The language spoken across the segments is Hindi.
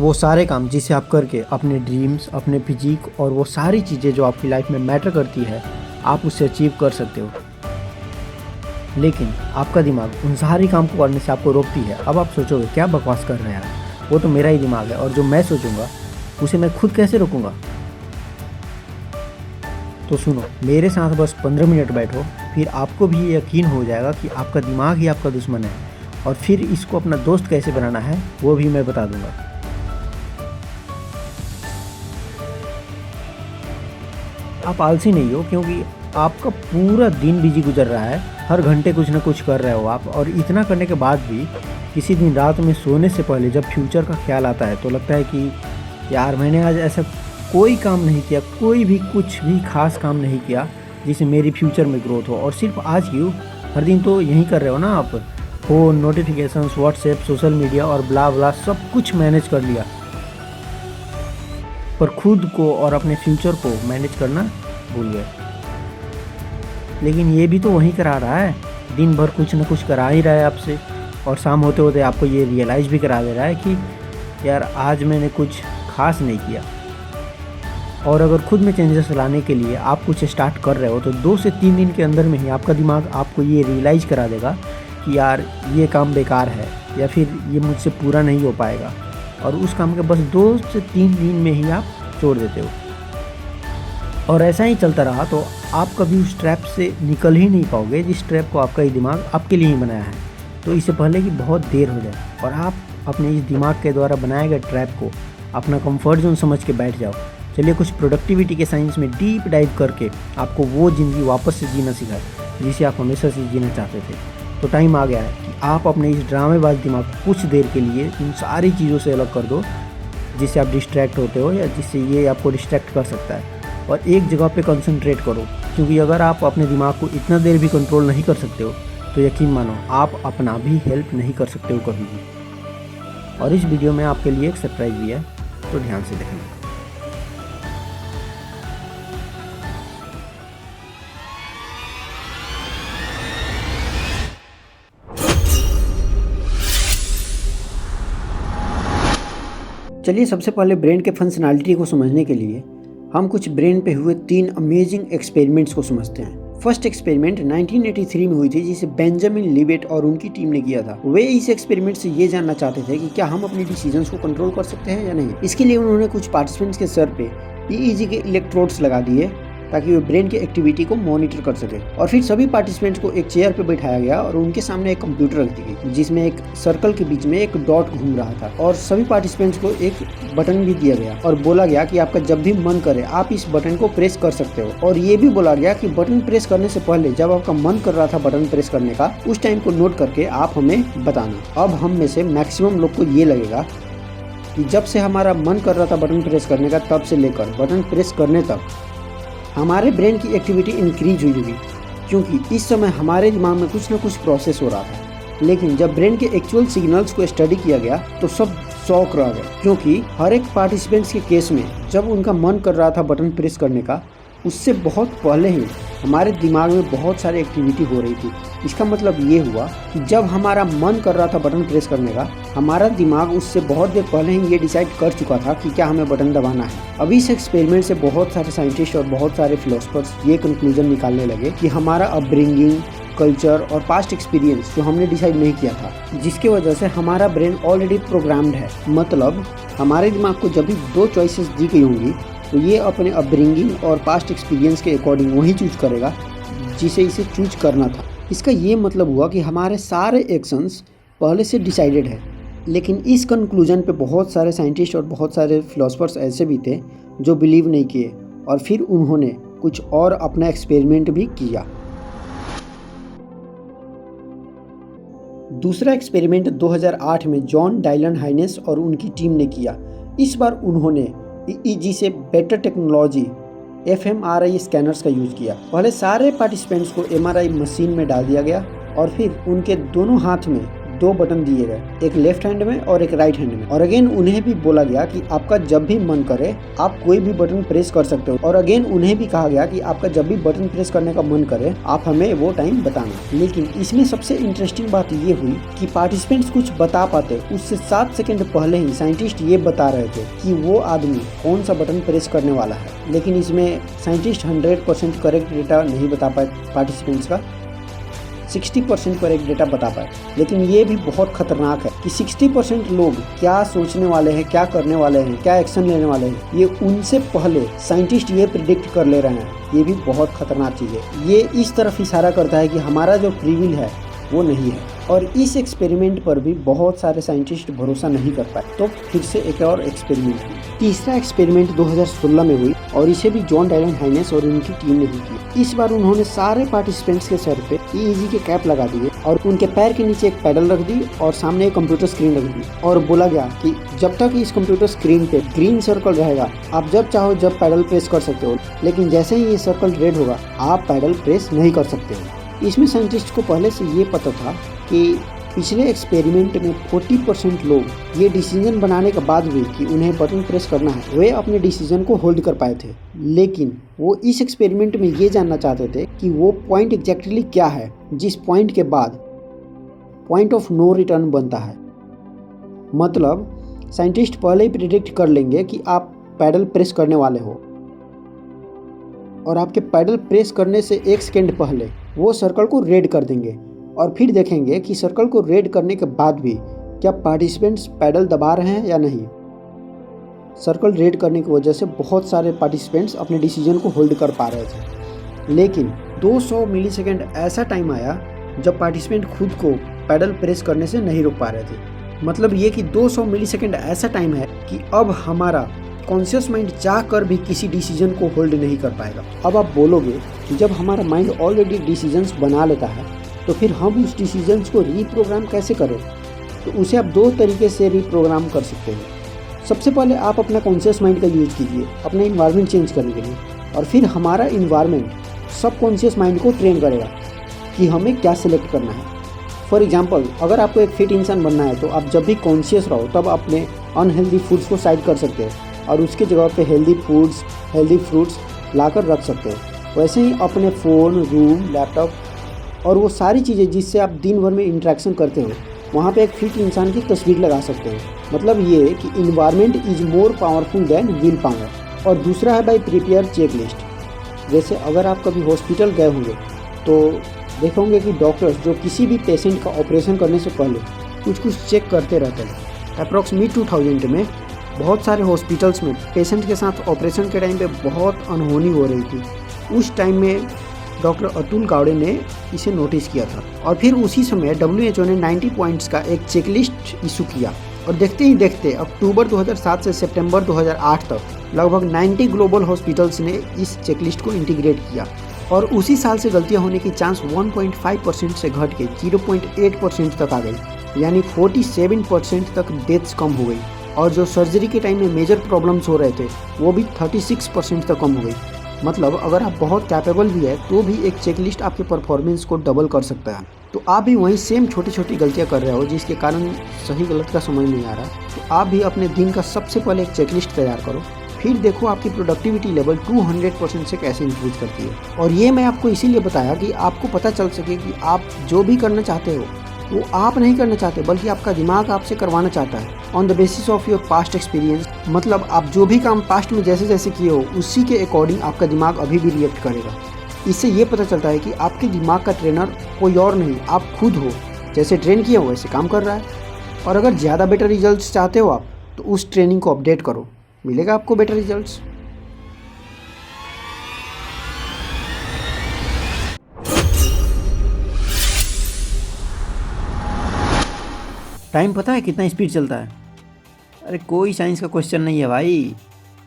वो सारे काम जिसे आप करके अपने ड्रीम्स, अपने फिजिक और वो सारी चीज़ें जो आपकी लाइफ में मैटर करती है, आप उससे अचीव कर सकते हो। लेकिन आपका दिमाग उन सारे काम को करने से आपको रोकती है। अब आप सोचोगे क्या बकवास कर रहे हैं, वो तो मेरा ही दिमाग है और जो मैं सोचूंगा उसे मैं खुद कैसे रोकूंगा। तो सुनो, मेरे साथ बस 15 मिनट बैठो, फिर आपको भी ये यकीन हो जाएगा कि आपका दिमाग ही आपका दुश्मन है, और फिर इसको अपना दोस्त कैसे बनाना है वो भी मैं बता दूंगा। आप आलसी नहीं हो, क्योंकि आपका पूरा दिन बिजी गुजर रहा है, हर घंटे कुछ ना कुछ कर रहे हो आप, और इतना करने के बाद भी किसी दिन रात में सोने से पहले जब फ्यूचर का ख्याल आता है तो लगता है कि यार मैंने आज ऐसा कोई काम नहीं किया, कोई भी कुछ भी खास काम नहीं किया जिससे मेरी फ्यूचर में ग्रोथ हो। और सिर्फ आज क्यों, हर दिन तो यही कर रहे हो ना आप, phone, notifications, WhatsApp, social media और ब्ला ब्ला सब कुछ मैनेज कर लिया, पर खुद को और अपने फ्यूचर को मैनेज करना भूल गए। लेकिन ये भी तो वही करा रहा है, दिन भर कुछ ना कुछ करा ही रहा है आपसे, और शाम होते होते आपको ये रियलाइज़ भी करा दे रहा है कि यार आज मैंने कुछ खास नहीं किया। और अगर खुद में चेंजेस लाने के लिए आप कुछ स्टार्ट कर रहे हो तो 2 से 3 दिन के अंदर में ही आपका दिमाग आपको ये रियलाइज़ करा देगा कि यार ये काम बेकार है, या फिर ये मुझसे पूरा नहीं हो पाएगा, और उस काम के बस 2 से 3 दिन में ही आप छोड़ देते हो। और ऐसा ही चलता रहा तो आप कभी उस ट्रैप से निकल ही नहीं पाओगे जिस ट्रैप को आपका ही दिमाग आपके लिए ही बनाया है। तो इससे पहले कि बहुत देर हो जाए और आप अपने इस दिमाग के द्वारा बनाए गए ट्रैप को अपना कंफर्ट जोन समझ के बैठ जाओ, चलिए कुछ प्रोडक्टिविटी के साइंस में डीप डाइव करके आपको वो ज़िंदगी वापस से जीना सिखाए जिसे आप हमेशा से जीना चाहते थे। तो टाइम आ गया है कि आप अपने इस ड्रामेबाज दिमाग को कुछ देर के लिए इन सारी चीज़ों से अलग कर दो जिससे आप डिस्ट्रैक्ट होते हो, या जिससे ये आपको डिस्ट्रैक्ट कर सकता है, और एक जगह पे कंसंट्रेट करो। क्योंकि अगर आप अपने दिमाग को इतना देर भी कंट्रोल नहीं कर सकते हो तो यकीन मानो आप अपना भी हेल्प नहीं कर सकते हो कभी भी। और इस वीडियो में आपके लिए एक सरप्राइज भी है, तो ध्यान से देखना। चलिए सबसे पहले ब्रेन के फंक्शनैलिटी को समझने के लिए हम कुछ ब्रेन पे हुए 3 अमेजिंग एक्सपेरिमेंट्स को समझते हैं। फर्स्ट एक्सपेरिमेंट 1983 में हुई थी, जिसे बेंजामिन लिबेट और उनकी टीम ने किया था। वे इस एक्सपेरिमेंट से ये जानना चाहते थे कि क्या हम अपनी डिसीजंस को कंट्रोल कर सकते हैं या नहीं। इसके लिए उन्होंने कुछ पार्टिसिपेंट्स के सर पे ईईजी के इलेक्ट्रोड्स लगा दिए ताकि वे ब्रेन की एक्टिविटी को मॉनिटर कर सके, और फिर सभी पार्टिसिपेंट्स को एक चेयर पे बैठाया गया और उनके सामने एक कंप्यूटर रख दी गई जिसमें एक सर्कल के बीच में एक डॉट घूम रहा था, और सभी पार्टिसिपेंट्स को एक बटन भी दिया गया और बोला गया कि आपका जब भी मन करे आप इस बटन को प्रेस कर सकते हो। और ये भी बोला गया कि बटन प्रेस करने से पहले जब आपका मन कर रहा था बटन प्रेस करने का, उस टाइम को नोट करके आप हमें बताना। अब हम में से मैक्सिमम लोग को ये लगेगा कि जब से हमारा मन कर रहा था बटन प्रेस करने का, तब से लेकर बटन प्रेस करने तक हमारे ब्रेन की एक्टिविटी इंक्रीज हुई होगी, क्योंकि इस समय हमारे दिमाग में कुछ ना कुछ प्रोसेस हो रहा था। लेकिन जब ब्रेन के एक्चुअल सिग्नल्स को स्टडी किया गया तो सब शॉक रह गए, क्योंकि हर एक पार्टिसिपेंट्स के केस में जब उनका मन कर रहा था बटन प्रेस करने का, उससे बहुत पहले ही हमारे दिमाग में बहुत सारी एक्टिविटी हो रही थी। इसका मतलब ये हुआ कि जब हमारा मन कर रहा था बटन प्रेस करने का, हमारा दिमाग उससे बहुत देर पहले ही ये डिसाइड कर चुका था कि क्या हमें बटन दबाना है। अभी इस एक्सपेरिमेंट से बहुत सारे साइंटिस्ट और बहुत सारे फिलोसफर्स ये कंक्लूजन निकालने लगे कि हमारा अपब्रिंगिंग, कल्चर और पास्ट एक्सपीरियंस जो हमने डिसाइड नहीं किया था, जिसकी वजह से हमारा ब्रेन ऑलरेडी प्रोग्राम्ड है। मतलब हमारे दिमाग को जब भी 2 चॉइसेस दी गई होंगी तो ये अपने अपब्रिंगिंग और पास्ट एक्सपीरियंस के अकॉर्डिंग वही चूज करेगा जिसे इसे चूज करना था। इसका ये मतलब हुआ कि हमारे सारे एक्शंस पहले से डिसाइडेड है। लेकिन इस कंक्लूजन पे बहुत सारे साइंटिस्ट और बहुत सारे फिलोसफर्स ऐसे भी थे जो बिलीव नहीं किए, और फिर उन्होंने कुछ और अपना एक्सपेरिमेंट भी किया। दूसरा एक्सपेरिमेंट 2008 में जॉन डायलन हाइनेस और उनकी टीम ने किया। इस बार उन्होंने ईईजी से बेटर टेक्नोलॉजी एफएमआरआई स्कैनर्स का यूज़ किया। पहले सारे पार्टिसिपेंट्स को एमआरआई मशीन में डाल दिया गया और फिर उनके दोनों हाथ में दो बटन दिए गए, एक लेफ्ट हैंड में और एक राइट हैंड में। और अगेन उन्हें भी बोला गया कि आपका जब भी मन करे आप कोई भी बटन प्रेस कर सकते हो। और अगेन उन्हें भी कहा गया कि आपका जब भी बटन प्रेस करने का मन करे आप हमें वो टाइम बताना। लेकिन इसमें सबसे इंटरेस्टिंग बात ये हुई कि पार्टिसिपेंट्स कुछ बता पाते उससे 7 सेकंड पहले ही साइंटिस्ट ये बता रहे थे कि वो आदमी कौन सा बटन प्रेस करने वाला है। लेकिन इसमें साइंटिस्ट 100% करेक्ट डेटा नहीं बता पाए पार्टिसिपेंट्स का, 60% करेक्ट डेटा बता पाए। लेकिन ये भी बहुत खतरनाक है कि 60% लोग क्या सोचने वाले हैं, क्या करने वाले हैं, क्या एक्शन लेने वाले हैं, ये उनसे पहले साइंटिस्ट ये प्रिडिक्ट कर ले रहे हैं। ये भी बहुत खतरनाक चीज़ है। ये इस तरफ इशारा करता है कि हमारा जो फ्री विल है वो नहीं है। और इस एक्सपेरिमेंट पर भी बहुत सारे साइंटिस्ट भरोसा नहीं कर पाए, तो फिर से एक और एक्सपेरिमेंट हुई। तीसरा एक्सपेरिमेंट 2016 में हुई और इसे भी जॉन डायलन हाइनेस और उनकी टीम ने ही की। इस बार उन्होंने सारे पार्टिसिपेंट्स के सर पे EEG के कैप लगा दिए और उनके पैर के नीचे एक पैडल रख दी और सामने एक कंप्यूटर स्क्रीन रख दी और बोला गया कि जब तक इस कंप्यूटर स्क्रीन पे ग्रीन सर्कल रहेगा आप जब चाहो जब पैडल प्रेस कर सकते हो, लेकिन जैसे ही ये सर्कल रेड होगा आप पैडल प्रेस नहीं कर सकते हो। इसमें साइंटिस्ट को पहले से ये पता था कि पिछले एक्सपेरिमेंट में 40% लोग ये डिसीजन बनाने के बाद भी कि उन्हें बटन प्रेस करना है वे अपने डिसीजन को होल्ड कर पाए थे। लेकिन वो इस एक्सपेरिमेंट में ये जानना चाहते थे कि वो पॉइंट एग्जैक्टली क्या है जिस पॉइंट के बाद पॉइंट ऑफ नो रिटर्न बनता है। मतलब साइंटिस्ट पहले ही प्रिडिक्ट कर लेंगे कि आप पैडल प्रेस करने वाले हो और आपके पैडल प्रेस करने से 1 सेकेंड पहले वो सर्कल को रेड कर देंगे और फिर देखेंगे कि सर्कल को रेड करने के बाद भी क्या पार्टिसिपेंट्स पैडल दबा रहे हैं या नहीं। सर्कल रेड करने की वजह से बहुत सारे पार्टिसिपेंट्स अपने डिसीजन को होल्ड कर पा रहे थे। लेकिन 200 मिलीसेकंड ऐसा टाइम आया जब पार्टिसिपेंट खुद को पैडल प्रेस करने से नहीं रोक पा रहे थे। मतलब ये कि 200 मिलीसेकंड ऐसा टाइम है कि अब हमारा कॉन्शियस माइंड चाह कर भी किसी डिसीजन को होल्ड नहीं कर पाएगा। अब आप बोलोगे कि जब हमारा माइंड ऑलरेडी डिसीजंस बना लेता है तो फिर हम उस डिसीजंस को रीप्रोग्राम कैसे करें? तो उसे आप 2 तरीके से रीप्रोग्राम कर सकते हैं। सबसे पहले आप अपना कॉन्शियस माइंड का यूज कीजिए अपना इन्वायरमेंट चेंज करने के लिए और फिर हमारा इन्वायरमेंट सब कॉन्शियस माइंड को ट्रेन करेगा कि हमें क्या सिलेक्ट करना है। फॉर एग्जाम्पल अगर आपको एक फिट इंसान बनना है तो आप जब भी कॉन्शियस रहो तब अपने अनहेल्दी फूड्स को साइड कर सकते हो और उसके जगह पे हेल्दी फूड्स हेल्दी फ्रूट्स लाकर रख सकते हो। वैसे ही अपने फ़ोन, रूम, लैपटॉप और वो सारी चीज़ें जिससे आप दिन भर में इंटरेक्शन करते हो वहाँ पे एक फिट इंसान की तस्वीर लगा सकते हो। मतलब ये कि environment is more powerful then will power. और दूसरा है बाय प्रिपेयर चेक लिस्ट। जैसे अगर आप कभी हॉस्पिटल गए होंगे तो देखोगे कि डॉक्टर्स जो किसी भी पेशेंट का ऑपरेशन करने से पहले कुछ चेक करते रहते हैं। अप्रॉक्स मिड 2000 में बहुत सारे हॉस्पिटल्स में पेशेंट के साथ ऑपरेशन के टाइम पे बहुत अनहोनी हो रही थी। उस टाइम में डॉक्टर अतुल गावड़े ने इसे नोटिस किया था और फिर उसी समय WHO ने 90 पॉइंट्स का एक चेकलिस्ट इशू किया और देखते ही देखते अक्टूबर 2007 से सितंबर 2008 तक लगभग 90 ग्लोबल हॉस्पिटल्स ने इस चेकलिस्ट को इंटीग्रेट किया और उसी साल से गलतियां होने की चांस 1.5% से घट के 0.8% तक आ गई, यानी 47% तक डेथ्स कम हो गई और जो सर्जरी के टाइम में मेजर प्रॉब्लम्स हो रहे थे वो भी 36% तक कम हो गई। मतलब अगर आप बहुत कैपेबल भी है तो भी एक चेकलिस्ट आपके परफॉर्मेंस को डबल कर सकता है। तो आप भी वहीं सेम छोटी छोटी गलतियां कर रहे हो जिसके कारण सही गलत का समझ नहीं आ रहा, तो आप भी अपने दिन का सबसे पहले एक चेकलिस्ट तैयार करो, फिर देखो आपकी प्रोडक्टिविटी लेवल 200% से कैसे इंक्रीज करती है। और ये मैं आपको इसीलिए बताया कि आपको पता चल सके कि आप जो भी करना चाहते हो वो आप नहीं करना चाहते बल्कि आपका दिमाग आपसे करवाना चाहता है on the basis of your past experience. मतलब आप जो भी काम पास्ट में जैसे जैसे किए हो उसी के अकॉर्डिंग आपका दिमाग अभी भी रिएक्ट करेगा। इससे ये पता चलता है कि आपके दिमाग का ट्रेनर कोई और नहीं आप खुद हो, जैसे ट्रेन किया हो वैसे काम कर रहा है। और अगर ज़्यादा बेटर रिजल्ट्स चाहते हो आप तो उस ट्रेनिंग को अपडेट करो, मिलेगा आपको बेटर रिजल्ट्स। टाइम पता है कितना स्पीड चलता है? अरे कोई साइंस का क्वेश्चन नहीं है भाई,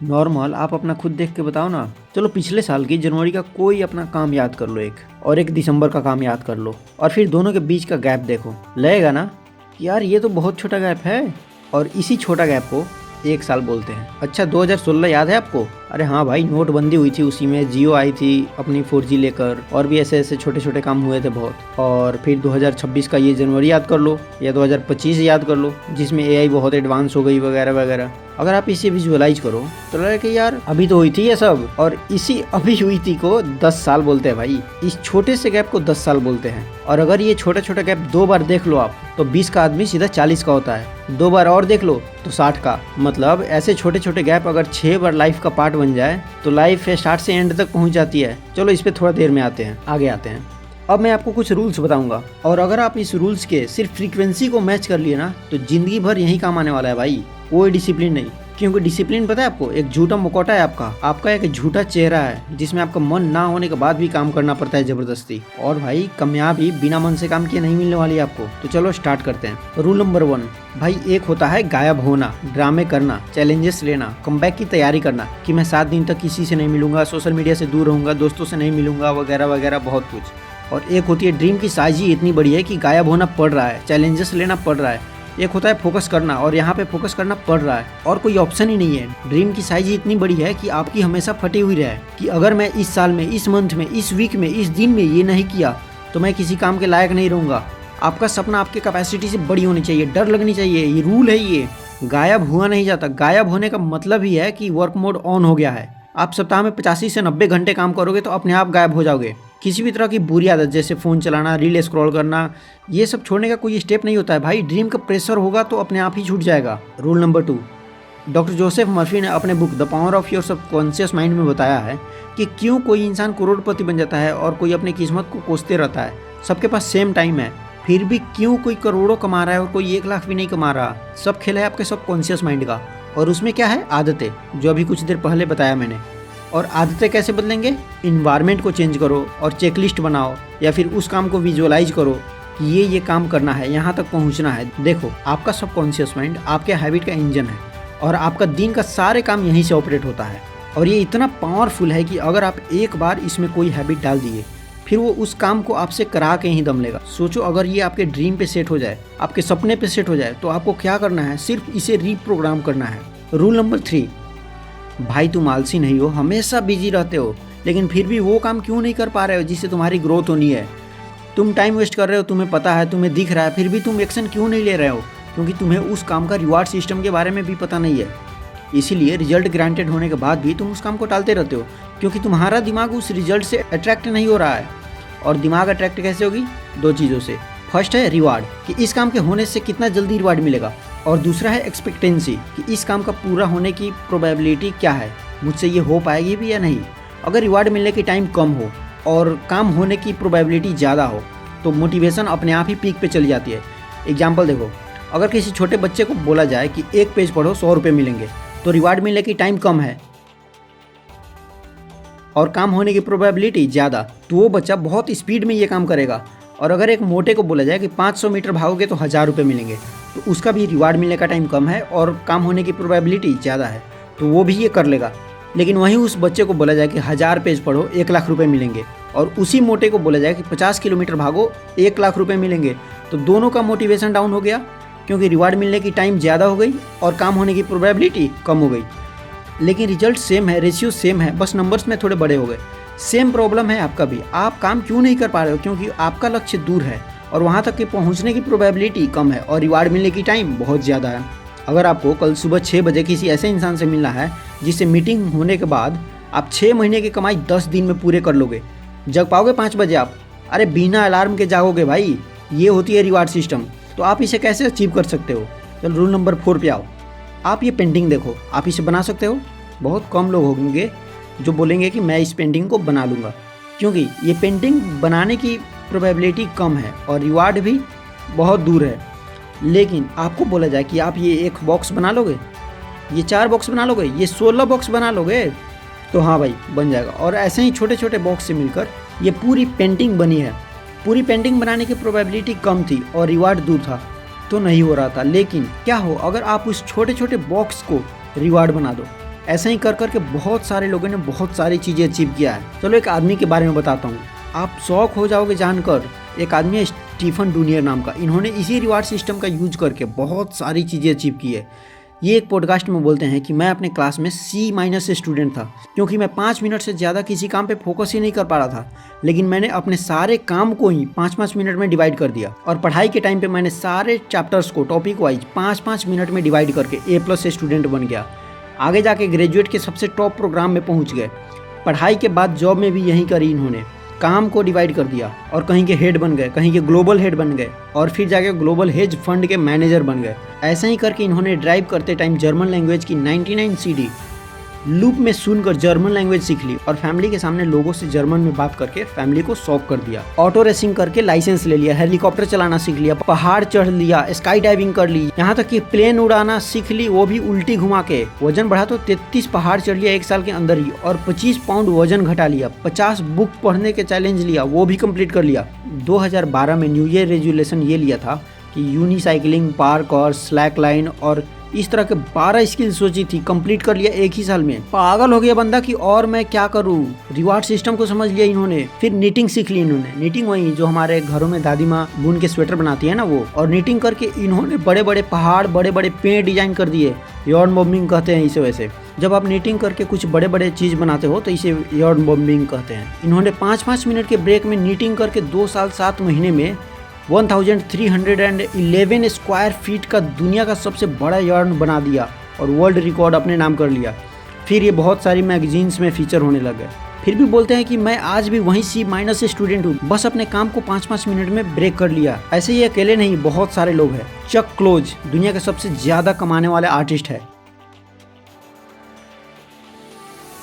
नॉर्मल आप अपना खुद देख के बताओ ना। चलो पिछले साल की जनवरी का कोई अपना काम याद कर लो एक, और एक दिसंबर का काम याद कर लो, और फिर दोनों के बीच का गैप देखो, लगेगा ना कि यार ये तो बहुत छोटा गैप है। और इसी छोटा गैप को 1 साल बोलते हैं। अच्छा 2016 याद है आपको? अरे हाँ भाई, नोटबंदी हुई थी उसी में, जियो आई थी अपनी 4G लेकर, और भी ऐसे ऐसे छोटे छोटे काम हुए थे बहुत। और फिर 2026 का ये जनवरी याद कर लो, या 2025 याद कर लो, जिसमें AI बहुत एडवांस हो गई वगैरह वगैरह। अगर आप इसे विजुअलाइज करो तो लगे कि यार अभी तो हुई थी ये सब, और इसी अभी हुई थी को 10 साल बोलते हैं भाई। इस छोटे से गैप को 10 साल बोलते हैं। और अगर ये छोटा छोटा गैप 2 बार देख लो आप, तो 20 का आदमी सीधा 40 का होता है। 2 बार और देख लो तो 60 का। मतलब ऐसे छोटे छोटे गैप अगर 6 बार लाइफ का पार्ट बन जाए तो लाइफ स्टार्ट से एंड तक पहुंच जाती है। चलो इस पे थोड़ा देर में आगे आते हैं। अब मैं आपको कुछ रूल्स बताऊंगा, और अगर आप इस रूल्स के सिर्फ फ्रीक्वेंसी को मैच कर लिए ना, तो जिंदगी भर यही काम आने वाला है भाई, कोई डिसिप्लिन नहीं। क्योंकि डिसिप्लिन पता है आपको, एक झूठा मुखौटा है आपका एक झूठा चेहरा है, जिसमें आपका मन ना होने के बाद भी काम करना पड़ता है जबरदस्ती। और भाई कामयाबी बिना मन से काम किए नहीं मिलने वाली आपको। तो चलो स्टार्ट करते हैं। रूल नंबर 1 भाई, एक होता है गायब होना, ड्रामे करना, चैलेंजेस लेना, कमबैक की तैयारी करना, कि मैं 7 दिन तक किसी से नहीं मिलूंगा, सोशल मीडिया से दूर रहूंगा, दोस्तों से नहीं मिलूंगा वगैरह वगैरह बहुत कुछ। और एक होती है ड्रीम की साइज ही इतनी बड़ी है कि गायब होना पड़ रहा है, चैलेंजेस लेना पड़ रहा है। एक होता है फोकस करना, और यहाँ पे फोकस करना पड़ रहा है, और कोई ऑप्शन ही नहीं है। ड्रीम की साइज ही इतनी बड़ी है कि आपकी हमेशा फटी हुई रहे, कि अगर मैं इस साल में, इस मंथ में, इस वीक में, इस दिन में ये नहीं किया तो मैं किसी काम के लायक नहीं रहूँगा। आपका सपना आपके कैपेसिटी से बड़ी होनी चाहिए, डर लगनी चाहिए, ये रूल है। ये गायब हुआ नहीं जाता। गायब होने का मतलब ही है कि वर्क मोड ऑन हो गया है। आप सप्ताह में 85 से 90 घंटे काम करोगे तो अपने आप गायब हो जाओगे। किसी भी तरह की बुरी आदत जैसे फ़ोन चलाना, रील स्क्रॉल करना, ये सब छोड़ने का कोई स्टेप नहीं होता है भाई। ड्रीम का प्रेशर होगा तो अपने आप ही छूट जाएगा। Rule number 2, doctor Joseph Murphy ने अपने book the power of your subconscious mind में बताया है कि क्यों कोई इंसान करोड़पति बन जाता है और कोई अपनी किस्मत को कोसते रहता है। सबके पास सेम टाइम है, फिर भी क्यों कोई करोड़ों कमा रहा है और कोई 1 लाख भी नहीं कमा रहा। सब खेल है आपके सबकॉन्शियस माइंड का। और उसमें क्या है? आदतें, जो अभी कुछ देर पहले बताया मैंने। और आदतें कैसे बदलेंगे? इन्वायरमेंट को चेंज करो और चेकलिस्ट बनाओ, या फिर उस काम को विजुअलाइज करो कि ये काम करना है, यहाँ तक पहुँचना है। देखो, आपका सबकॉन्शियस माइंड आपके हैबिट का इंजन है, और आपका दिन का सारे काम यहीं से ऑपरेट होता है। और ये इतना पावरफुल है कि अगर आप एक बार इसमें कोई हैबिट डाल दिए, फिर वो उस काम को आपसे करा के ही दम लेगा। सोचो, अगर ये आपके ड्रीम पे सेट हो जाए, आपके सपने पे सेट हो जाए, तो आपको क्या करना है? सिर्फ इसे रीप्रोग्राम करना है। रूल नंबर 3, भाई तुम आलसी नहीं हो, हमेशा बिजी रहते हो, लेकिन फिर भी वो काम क्यों नहीं कर पा रहे हो जिससे तुम्हारी ग्रोथ होनी है। तुम टाइम वेस्ट कर रहे हो, तुम्हें पता है, तुम्हें दिख रहा है, फिर भी तुम एक्शन क्यों नहीं ले रहे हो? क्योंकि तुम्हें उस काम का रिवार्ड सिस्टम के बारे में भी पता नहीं है। इसीलिए रिजल्ट ग्रांटेड होने के बाद भी तुम उस काम को टालते रहते हो, क्योंकि तुम्हारा दिमाग उस रिजल्ट से अट्रैक्ट नहीं हो रहा है। और दिमाग अट्रैक्ट कैसे होगी? 2 चीज़ों से। फर्स्ट है रिवार्ड, कि इस काम के होने से कितना जल्दी रिवार्ड मिलेगा, और दूसरा है एक्सपेक्टेंसी, कि इस काम का पूरा होने की प्रोबेबिलिटी क्या है, मुझसे ये हो पाएगी भी या नहीं। अगर रिवार्ड मिलने की टाइम कम हो और काम होने की प्रोबेबिलिटी ज़्यादा हो, तो मोटिवेशन अपने आप ही पीक पे चली जाती है। एग्जाम्पल देखो, अगर किसी छोटे बच्चे को बोला जाए कि 1 पेज पढ़ो 100 रुपये मिलेंगे, तो रिवार्ड मिलने की टाइम कम है और काम होने की प्रोबेबिलिटी ज़्यादा, तो वो बच्चा बहुत स्पीड में ये काम करेगा। और अगर एक मोटे को बोला जाए कि 500 मीटर भागोगे तो 1000 रुपये मिलेंगे, तो उसका भी रिवार्ड मिलने का टाइम कम है और काम होने की प्रोबेबिलिटी ज़्यादा है, तो वो भी ये कर लेगा। लेकिन वहीं उस बच्चे को बोला जाए कि 1000 पेज पढ़ो 1 लाख रुपये मिलेंगे, और उसी मोटे को बोला जाए कि 50 किलोमीटर भागो 1 लाख रुपये मिलेंगे, तो दोनों का मोटिवेशन डाउन हो गया, क्योंकि रिवार्ड मिलने की टाइम ज़्यादा हो गई और काम होने की प्रोबेबिलिटी कम हो गई। लेकिन रिजल्ट सेम है, रेशियो सेम है, बस नंबर्स में थोड़े बड़े हो गए। सेम प्रॉब्लम है आपका भी। आप काम क्यों नहीं कर पा रहे हो? क्योंकि आपका लक्ष्य दूर है और वहाँ तक के पहुँचने की प्रोबेबिलिटी कम है और रिवार्ड मिलने की टाइम बहुत ज़्यादा है। अगर आपको कल सुबह 6 बजे किसी ऐसे इंसान से मिलना है जिससे मीटिंग होने के बाद आप 6 महीने की कमाई 10 दिन में पूरे कर लोगे, जग पाओगे 5 बजे आप? अरे बिना अलार्म के जागोगे भाई। ये होती है रिवार्ड सिस्टम। तो आप इसे कैसे अचीव कर सकते हो? चलो रूल नंबर 4 पे आओ। आप ये पेंटिंग देखो, आप इसे बना सकते हो? बहुत कम लोग होंगे जो बोलेंगे कि मैं इस पेंटिंग को बना लूँगा, क्योंकि ये पेंटिंग बनाने की प्रोबेबिलिटी कम है और रिवार्ड भी बहुत दूर है। लेकिन आपको बोला जाए कि आप ये 1 बॉक्स बना लोगे, ये 4 बॉक्स बना लोगे, ये 16 बॉक्स बना लोगे, तो हाँ भाई बन जाएगा। और ऐसे ही छोटे छोटे बॉक्स से मिलकर ये पूरी पेंटिंग बनी है। पूरी पेंटिंग बनाने की प्रोबेबिलिटी कम थी और रिवार्ड दूर था, तो नहीं हो रहा था। लेकिन क्या हो अगर आप उस छोटे छोटे बॉक्स को रिवार्ड बना दो? ऐसे ही कर करके बहुत सारे लोगों ने बहुत सारी चीज़ें अचीव किया है। चलो एक आदमी के बारे में बताता हूँ, आप शौक हो जाओगे जानकर। एक आदमी है स्टीफन डूनियर नाम का। इन्होंने इसी रिवार्ड सिस्टम का यूज करके बहुत सारी चीज़ें अचीव की है। ये एक पॉडकास्ट में बोलते हैं कि मैं अपने क्लास में C- स्टूडेंट था, क्योंकि मैं 5 मिनट से ज़्यादा किसी काम पे फोकस ही नहीं कर पा रहा था। लेकिन मैंने अपने सारे काम को ही 5-5 मिनट में डिवाइड कर दिया, और पढ़ाई के टाइम पे मैंने सारे चैप्टर्स को टॉपिक वाइज 5-5 मिनट में डिवाइड करके A+ स्टूडेंट बन गया। आगे जाके ग्रेजुएट के सबसे टॉप प्रोग्राम में पहुँच गए। पढ़ाई के बाद जॉब में भी यही करी इन्होंने, काम को डिवाइड कर दिया और कहीं के हेड बन गए, कहीं के ग्लोबल हेड बन गए, और फिर जाके ग्लोबल हेज फंड के मैनेजर बन गए। ऐसा ही करके इन्होंने ड्राइव करते टाइम जर्मन लैंग्वेज की 99 CD लूप में सुनकर जर्मन लैंग्वेज सीख ली, और फैमिली के सामने लोगों से जर्मन में बात करके फैमिली को शॉक कर दिया। ऑटो रेसिंग करके लाइसेंस ले लिया, हेलीकॉप्टर चलाना सीख लिया, पहाड़ चढ़ लिया, स्काई डाइविंग कर ली, यहाँ तक कि प्लेन उड़ाना सीख ली, वो भी उल्टी घुमा के। वजन बढ़ा तो 33 पहाड़ चढ़ लिया 1 साल के अंदर ही, और 25 पाउंड वजन घटा लिया। 50 बुक पढ़ने के चैलेंज लिया, वो भी कंप्लीट कर लिया। 2012 में न्यू ईयर रेजोल्यूशन ये लिया था कि यूनिसाइकिलिंग, पार्क और स्लैक लाइन और इस तरह के 12 स्किल सोची थी, कंप्लीट कर लिया 1 ही साल में। पागल हो गया बंदा कि और मैं क्या करूं। रिवार्ड सिस्टम को समझ लिया इन्होंने। फिर नीटिंग सीख ली इन्होंने। नीटिंग वही जो हमारे घरों में दादी माँ बुन के स्वेटर बनाती है ना, वो। और नीटिंग करके इन्होंने बड़े बड़े पहाड़, बड़े बड़े पेड़ डिजाइन कर दिए। यार्न बॉम्बिंग कहते हैं इसे। वैसे जब आप नीटिंग करके कुछ बड़े बड़े चीज बनाते हो तो इसे यार्न बॉम्बिंग कहते हैं। इन्होंने 5-5 मिनट के ब्रेक में नीटिंग करके 2 साल 7 महीने में 1311 स्क्वायर फीट का दुनिया का सबसे बड़ा यार्न बना दिया और वर्ल्ड रिकॉर्ड अपने नाम कर लिया। फिर ये बहुत सारी मैगजीन्स में फीचर होने लगे। फिर भी बोलते हैं कि मैं आज भी वहीं C- स्टूडेंट हूँ, बस अपने काम को 5-5 मिनट में ब्रेक कर लिया। ऐसे ये अकेले नहीं, बहुत सारे लोग हैं। चक क्लोज दुनिया के सबसे ज्यादा कमाने वाले आर्टिस्ट है,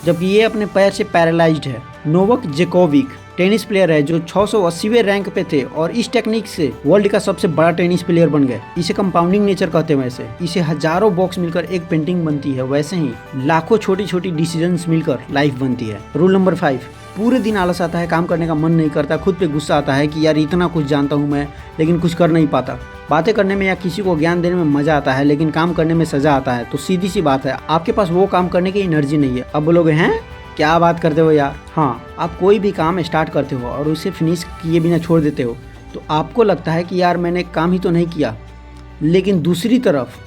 जबकि ये अपने पैर से पैरालाइज्ड है। नोवाक जोकोविक टेनिस प्लेयर है जो 680वें रैंक पे थे, और इस टेक्निक से वर्ल्ड का सबसे बड़ा टेनिस प्लेयर बन गए। इसे कंपाउंडिंग नेचर कहते हैं। वैसे इसे हजारों बॉक्स मिलकर एक पेंटिंग बनती है, वैसे ही लाखों छोटी छोटी डिसीजंस मिलकर लाइफ बनती है। रूल नंबर 5, पूरे दिन आलस आता है, काम करने का मन नहीं करता, खुद पे गुस्सा आता है कि यार इतना कुछ जानता हूँ मैं लेकिन कुछ कर नहीं पाता। बातें करने में या किसी को ज्ञान देने में मजा आता है, लेकिन काम करने में सजा आता है। तो सीधी सी बात है, आपके पास वो काम करने की एनर्जी नहीं है। अब बोलोगे हैं क्या बात करते हो यार। हाँ, आप कोई भी काम स्टार्ट करते हो और उसे फिनिश किए बिना छोड़ देते हो तो आपको लगता है कि यार मैंने काम ही तो नहीं किया, लेकिन दूसरी तरफ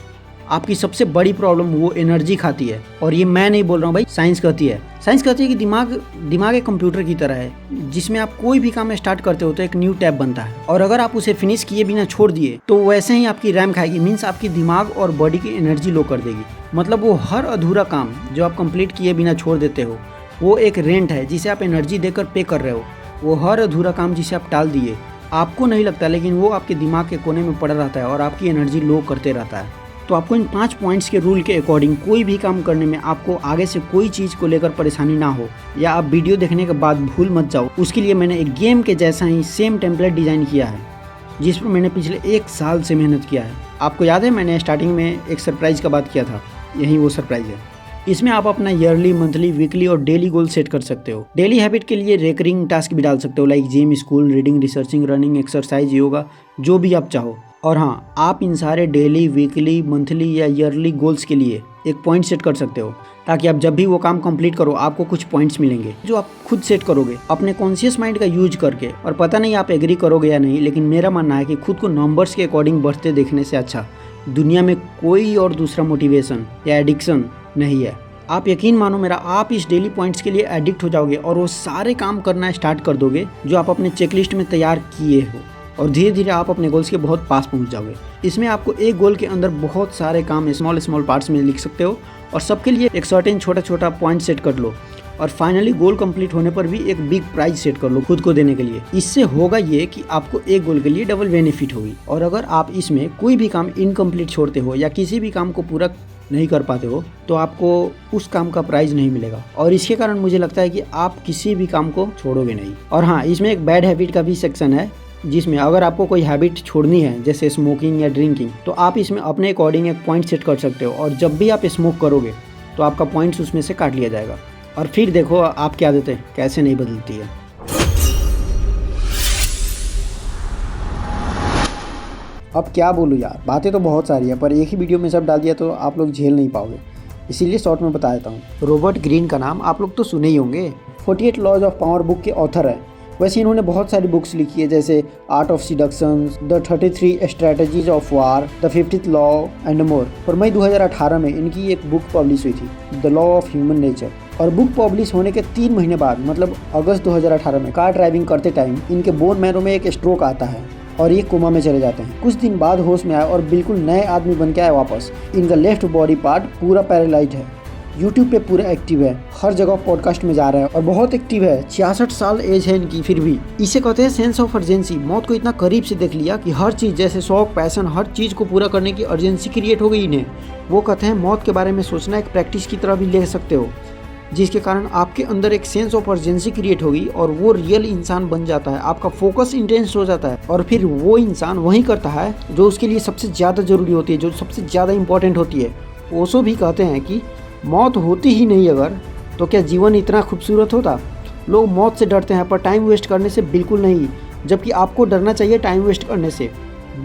आपकी सबसे बड़ी प्रॉब्लम वो एनर्जी खाती है। और ये मैं नहीं बोल रहा हूँ भाई, साइंस कहती है। साइंस कहती है कि दिमाग एक कंप्यूटर की तरह है, जिसमें आप कोई भी काम स्टार्ट करते हो तो एक न्यू टैब बनता है, और अगर आप उसे फिनिश किए बिना छोड़ दिए तो वैसे ही आपकी रैम खाएगी। मीन्स आपकी दिमाग और बॉडी की एनर्जी लो कर देगी। मतलब वो हर अधूरा काम जो आप कंप्लीट किए बिना छोड़ देते हो वो एक रेंट है जिसे आप एनर्जी देकर पे कर रहे हो। वो हर अधूरा काम जिसे आप टाल दिए, आपको नहीं लगता, लेकिन वो आपके दिमाग के कोने में पड़ा रहता है और आपकी एनर्जी लो करते रहता है। तो आपको इन 5 पॉइंट्स के रूल के अकॉर्डिंग कोई भी काम करने में आपको आगे से कोई चीज़ को लेकर परेशानी ना हो, या आप वीडियो देखने के बाद भूल मत जाओ, उसके लिए मैंने एक गेम के जैसा ही सेम टेम्पलेट डिज़ाइन किया है, जिस पर मैंने पिछले 1 साल से मेहनत किया है। आपको याद है मैंने स्टार्टिंग में एक सरप्राइज़ का बात किया था, यही वो सरप्राइज़ है। इसमें आप अपना ईयरली, मंथली, वीकली और डेली गोल सेट कर सकते हो। डेली हैबिट के लिए रेकरिंग टास्क भी डाल सकते हो, like gym, school, reading, researching, running, exercise, yoga, जो भी आप चाहो। और हाँ, आप इन सारे डेली, वीकली, मंथली या ईयरली गोल्स के लिए एक पॉइंट सेट कर सकते हो, ताकि आप जब भी वो काम कंप्लीट करो आपको कुछ पॉइंट्स मिलेंगे जो आप खुद सेट करोगे अपने कॉन्शियस माइंड का यूज करके। और पता नहीं आप एग्री करोगे या नहीं, लेकिन मेरा मानना है कि खुद को नंबर्स के अकॉर्डिंग बढ़ते देखने से अच्छा दुनिया में कोई और दूसरा मोटिवेशन या एडिक्शन नहीं है। आप यकीन मानो मेरा, आप इस डेली पॉइंट्स के लिए एडिक्ट हो जाओगे और वो सारे काम करना स्टार्ट कर दोगे जो आप अपने चेकलिस्ट में तैयार किए हो, और धीरे धीरे आप अपने गोल्स के बहुत पास पहुंच जाओगे। इसमें आपको एक गोल के अंदर बहुत सारे काम स्मॉल पार्ट्स में लिख सकते हो, और सबके लिए एक सर्टेन छोटा पॉइंट सेट कर लो, और फाइनली गोल कंप्लीट होने पर भी एक बिग प्राइज सेट कर लो खुद को देने के लिए। इससे होगा ये कि आपको एक गोल के लिए डबल बेनिफिट होगी। और अगर आप इसमें कोई भी काम इनकम्प्लीट छोड़ते हो या किसी भी काम को पूरा नहीं कर पाते हो तो आपको उस काम का प्राइज नहीं मिलेगा, और इसके कारण मुझे लगता है कि आप किसी भी काम को छोड़ोगे नहीं। और हाँ, इसमें एक बैड हैबिट का भी सेक्शन है, जिसमें अगर आपको कोई हैबिट छोड़नी है जैसे स्मोकिंग या ड्रिंकिंग, तो आप इसमें अपने अकॉर्डिंग एक पॉइंट सेट कर सकते हो, और जब भी आप स्मोक करोगे तो आपका पॉइंट्स उसमें से काट लिया जाएगा। और फिर देखो आपकी आदतें कैसे नहीं बदलती है। अब क्या बोलूँ यार, बातें तो बहुत सारी है, पर एक ही वीडियो में सब डाल दिया तो आप लोग झेल नहीं पाओगे, इसीलिए शॉर्ट में बता देता हूँ। रॉबर्ट ग्रीन का नाम आप लोग तो सुने ही होंगे, 48 लॉज ऑफ पावर बुक के ऑथर है। वैसे इन्होंने बहुत सारी बुक्स लिखी है, जैसे art of seduction, the 33 strategies of war, the 50th law and more. और मई 2018 में इनकी एक बुक पब्लिश हुई थी, the law of human nature. और बुक पब्लिश होने के 3 महीने बाद, मतलब अगस्त 2018 में, कार ड्राइविंग करते टाइम इनके बोन मैरो में एक स्ट्रोक आता है और ये कोमा में चले जाते हैं। कुछ दिन बाद होश में आए और बिल्कुल नए आदमी बन के आए वापस। इनका लेफ्ट बॉडी पार्ट पूरा पैरालाइज है। यूट्यूब पे पूरा एक्टिव है, हर जगह पॉडकास्ट में जा रहा है और बहुत एक्टिव है। 66 साल एज है इनकी, फिर भी इसे कहते हैं सेंस ऑफ अर्जेंसी। मौत को इतना करीब से देख लिया कि हर चीज़, जैसे शौक, पैशन, हर चीज़ को पूरा करने की अर्जेंसी क्रिएट हो गई इन्हें। वो कहते हैं मौत के बारे में सोचना एक प्रैक्टिस की तरह भी ले सकते हो, जिसके कारण आपके अंदर एक सेंस ऑफ अर्जेंसी क्रिएट होगी और वो रियल इंसान बन जाता है। आपका फोकस इंटेंस हो जाता है और फिर वो इंसान वही करता है जो उसके लिए सबसे ज़्यादा ज़रूरी होती है, जो सबसे ज़्यादा इंपॉर्टेंट होती है। ओशो भी कहते हैं कि मौत होती ही नहीं अगर, तो क्या जीवन इतना खूबसूरत होता। लोग मौत से डरते हैं पर टाइम वेस्ट करने से बिल्कुल नहीं, जबकि आपको डरना चाहिए टाइम वेस्ट करने से,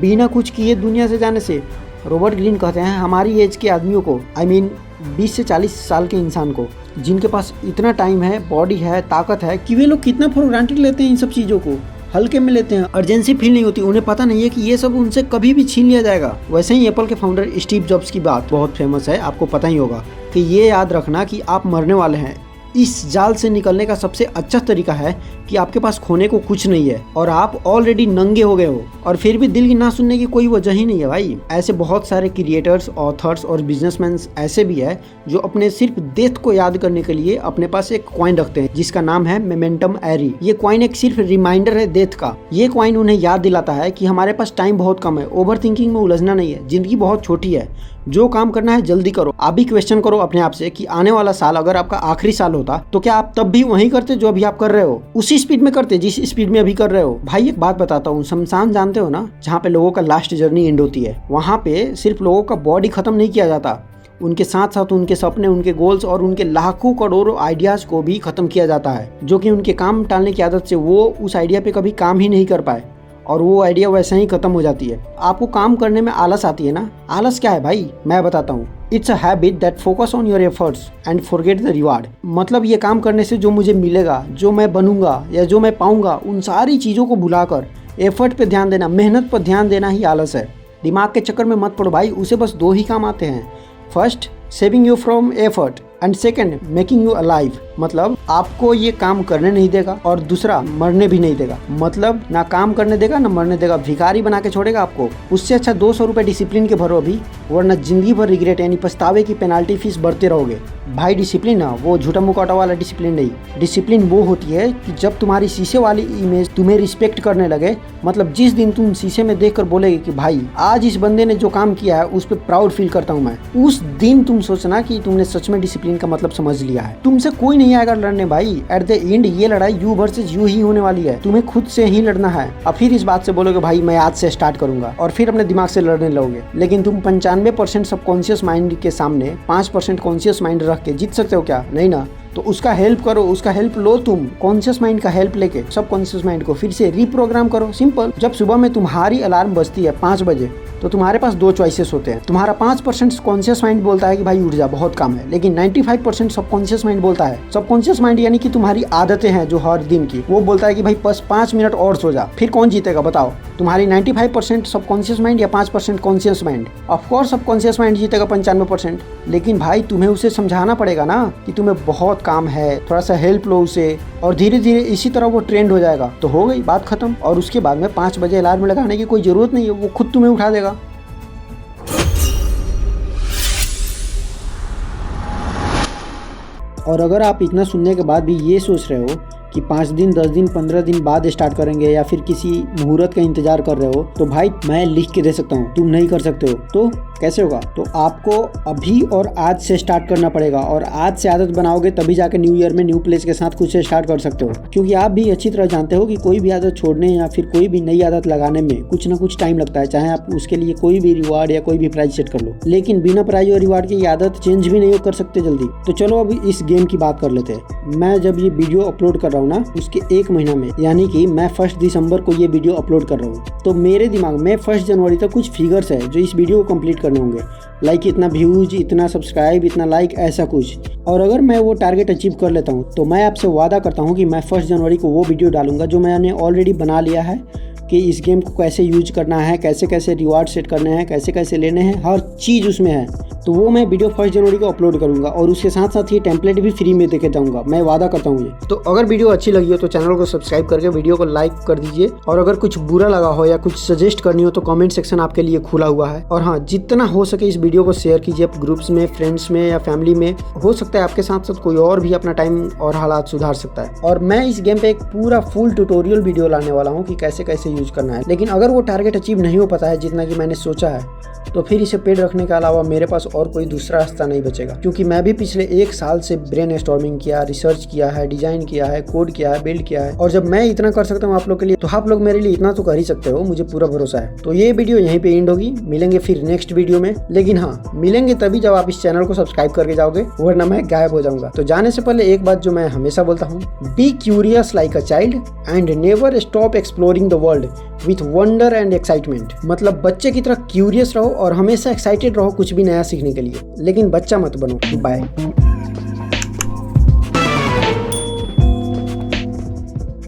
बिना कुछ किए दुनिया से जाने से। रॉबर्ट ग्रीन कहते हैं हमारी एज के आदमियों को, आई मीन 20 से 40 साल के इंसान को, जिनके पास इतना टाइम है, बॉडी है, ताकत है, कि वे लोग कितना फॉर ग्रांटेड लेते हैं, इन सब चीज़ों को हल्के में लेते हैं। अर्जेंसी फील नहीं होती, उन्हें पता नहीं है कि ये सब उनसे कभी भी छीन लिया जाएगा। वैसे ही एप्पल के फाउंडर स्टीव जॉब्स की बात बहुत फेमस है, आपको पता ही होगा कि ये याद रखना कि आप मरने वाले हैं। इस जाल से निकलने का सबसे अच्छा तरीका है कि आपके पास खोने को कुछ नहीं है और आप ऑलरेडी नंगे हो गए हो, और फिर भी दिल की ना सुनने की कोई वजह ही नहीं है भाई। ऐसे बहुत सारे क्रिएटर्स, ऑथर्स और बिजनेसमैन ऐसे भी है जो अपने सिर्फ डेथ को याद करने के लिए अपने पास एक कॉइन रखते हैं जिसका नाम है मेमेंटम एरी। ये कॉइन एक सिर्फ रिमाइंडर है डेथ का। ये कॉइन उन्हें याद दिलाता है कि हमारे पास टाइम बहुत कम है, ओवर थिंकिंग में उलझना नहीं है, जिंदगी बहुत छोटी है, जो काम करना है जल्दी करो। आप भी क्वेश्चन करो अपने आप से कि आने वाला साल अगर आपका आखिरी साल होता तो क्या आप तब भी वही करते जो अभी आप कर रहे हो, उसी स्पीड में करते जिस स्पीड में अभी कर रहे हो। भाई एक बात बताता हूँ, शमशान जानते हो ना, जहाँ पे लोगों का लास्ट जर्नी एंड होती है, वहाँ पे सिर्फ लोगों का बॉडी खत्म नहीं किया जाता, उनके साथ साथ उनके सपने, उनके गोल्स और उनके लाखों करोड़ों आइडियाज को भी खत्म किया जाता है, जो कि उनके काम टालने की आदत से वो उस आइडिया पे कभी काम ही नहीं कर पाए और वो आइडिया वैसे ही खत्म हो जाती है। आपको काम करने में आलस आती है ना, आलस क्या है भाई, मैं बताता हूँ। It's a habit that focus on your efforts and forget the reward. मतलब ये काम करने से जो मुझे मिलेगा, जो मैं बनूंगा या जो मैं पाऊंगा, उन सारी चीज़ों को भुलाकर एफर्ट पे ध्यान देना, मेहनत पर ध्यान देना ही आलस है। दिमाग के चक्कर में मत पड़ो भाई, उसे बस 2 ही काम आते हैं। First, saving you from effort and second, making you alive. मतलब आपको ये काम करने नहीं देगा और दूसरा मरने भी नहीं देगा। मतलब ना काम करने देगा ना मरने देगा, भिखारी बना के छोड़ेगा आपको। उससे अच्छा 200 रुपये डिसिप्लिन के भरो अभी, वरना जिंदगी भर रिग्रेट यानी पछतावे की पेनाल्टी फीस भरते रहोगे। भाई डिसिप्लिन ना वो झूठा मुकाटा वाला डिसिप्लिन नहीं। डिसिप्लिन वो होती है कि जब तुम्हारी शीशे वाली इमेज तुम्हें रिस्पेक्ट करने लगे। मतलब जिस दिन तुम शीशे में देखकर बोलेगे कि भाई आज इस बंदे ने जो काम किया है उस पर प्राउड फील करता हूँ मैं, उस दिन तुम सोचना कि तुमने सच में डिसिप्लिन का मतलब समझ लिया है। तुमसे कोई नहीं आएगा लड़ने भाई। एट द एंड ये लड़ाई यू वर्सेस यू ही होने वाली है, तुम्हें खुद से ही लड़ना है। अब फिर इस बात से बोलोगे भाई मैं आज से स्टार्ट करूंगा और फिर अपने दिमाग से लड़ने लगोगे, लेकिन तुम 95% सबकॉन्शियस माइंड के सामने 5% कॉन्शियस माइंड रख के जीत सकते हो क्या? नहीं ना। तो उसका हेल्प करो, उसका हेल्प लो तुम। कॉन्शियस माइंड का हेल्प लेके सब कॉन्शियस माइंड को फिर से रीप्रोग्राम करो। सिंपल। जब सुबह में तुम्हारी अलार्म बजती है 5 बजे तो तुम्हारे पास 2 चॉइसेस होते हैं। तुम्हारा 5% कॉन्शियस माइंड बोलता है कि भाई उठ जा बहुत काम है, लेकिन 95% सबकॉन्शियस माइंड बोलता है। सबकॉन्शियस माइंड यानी कि तुम्हारी आदतें हैं जो हर दिन की, वो बोलता है कि भाई बस 5 मिनट और सो जा। फिर कौन जीतेगा बताओ, तुम्हारी 95% सबकॉन्शियस माइंड या 5% conscious mind? Of course subconscious mind जीतेगा 95%। लेकिन भाई तुम्हें उसे समझाना पड़ेगा ना कि तुम्हें बहुत काम है, थोड़ा सा हेल्प लो उसे, और धीरे धीरे इसी तरह वो ट्रेंड हो जाएगा। तो हो गई बात खत्म। और उसके बाद में 5 बजे अलार्म लगाने की कोई जरूरत नहीं है, वो खुद तुम्हें उठा देगा। और अगर आप इतना सुनने के बाद भी ये सोच रहे हो कि 5 दिन, 10 दिन, 15 दिन बाद स्टार्ट करेंगे या फिर किसी मुहूर्त का इंतजार कर रहे हो, तो भाई मैं लिख के दे सकता हूँ, तुम नहीं कर सकते हो। तो कैसे होगा? तो आपको अभी और आज से स्टार्ट करना पड़ेगा, और आज से आदत बनाओगे तभी जाके न्यू ईयर में न्यू प्लेस के साथ कुछ से स्टार्ट कर सकते हो। क्योंकि आप भी अच्छी तरह जानते हो कि कोई भी आदत छोड़ने या फिर कोई भी नई आदत लगाने में कुछ ना कुछ टाइम लगता है, चाहे आप उसके लिए कोई भी रिवार्ड या कोई भी प्राइज सेट कर लो। लेकिन बिना प्राइज और रिवार्ड की आदत चेंज भी नहीं कर सकते जल्दी। तो चलो अब इस गेम की बात कर लेते हैं। मैं जब ये वीडियो अपलोड कर रहा हूँ ना, उसके 1 महीना में, यानी कि मैं 1 दिसंबर को ये वीडियो अपलोड कर रहा हूँ, तो मेरे दिमाग में 1 जनवरी तक कुछ फिगर्स है जो इस वीडियो को कंप्लीट करने होंगे, लाइक इतना व्यूज, इतना सब्सक्राइब, इतना लाइक, ऐसा कुछ। और अगर मैं वो टारगेट अचीव कर लेता हूँ तो मैं आपसे वादा करता हूँ कि मैं 1 जनवरी को वो वीडियो डालूंगा जो मैंने ऑलरेडी बना लिया है कि इस गेम को कैसे यूज करना है, कैसे कैसे रिवार्ड सेट करने हैं, कैसे कैसे लेने हैं, हर चीज़ उसमें है। तो वो मैं वीडियो 1 जनवरी को अपलोड करूंगा और उसके साथ साथ ये टेम्पलेट भी फ्री में देके जाऊंगा, मैं वादा करता हूँ ये। तो अगर वीडियो अच्छी लगी हो तो चैनल को सब्सक्राइब करके वीडियो को लाइक कर दीजिए, और अगर कुछ बुरा लगा हो या कुछ सजेस्ट करनी हो तो कमेंट सेक्शन आपके लिए खुला हुआ है। और हाँ, जितना हो सके इस वीडियो को शेयर कीजिए ग्रुप्स में, फ्रेंड्स में या फैमिली में। हो सकता है आपके साथ साथ कोई और भी अपना टाइम और हालात सुधार सकता है। और मैं इस गेम पे एक पूरा फुल ट्यूटोरियल वीडियो लाने वाला हूँ कि कैसे कैसे यूज करना है। लेकिन अगर वो टारगेट अचीव नहीं हो पाता है जितना कि मैंने सोचा है, तो फिर इसे पेड रखने के अलावा मेरे पास और कोई दूसरा रास्ता नहीं बचेगा, क्योंकि मैं भी पिछले 1 साल से ब्रेन स्टॉर्मिंग किया, रिसर्च किया है, डिजाइन किया है, कोड किया है, बिल्ड किया है। और जब मैं इतना कर सकता हूँ आप लोग के लिए, तो आप लोग मेरे लिए इतना तो कर ही सकते हो, मुझे पूरा भरोसा है। तो ये वीडियो यहीं पे एंड होगी, मिलेंगे फिर नेक्स्ट वीडियो में। लेकिन हाँ, मिलेंगे तभी जब आप इस चैनल को सब्सक्राइब करके जाओगे, वरना मैं गायब हो जाऊंगा। तो जाने से पहले एक बात जो मैं हमेशा बोलता हूँ, be curious like a child and never stop exploring the world with wonder and excitement. मतलब बच्चे की तरह क्यूरियस रहो और हमेशा एक्साइटेड रहो कुछ भी नया सीखने के लिए, लेकिन बच्चा मत बनो। बाय।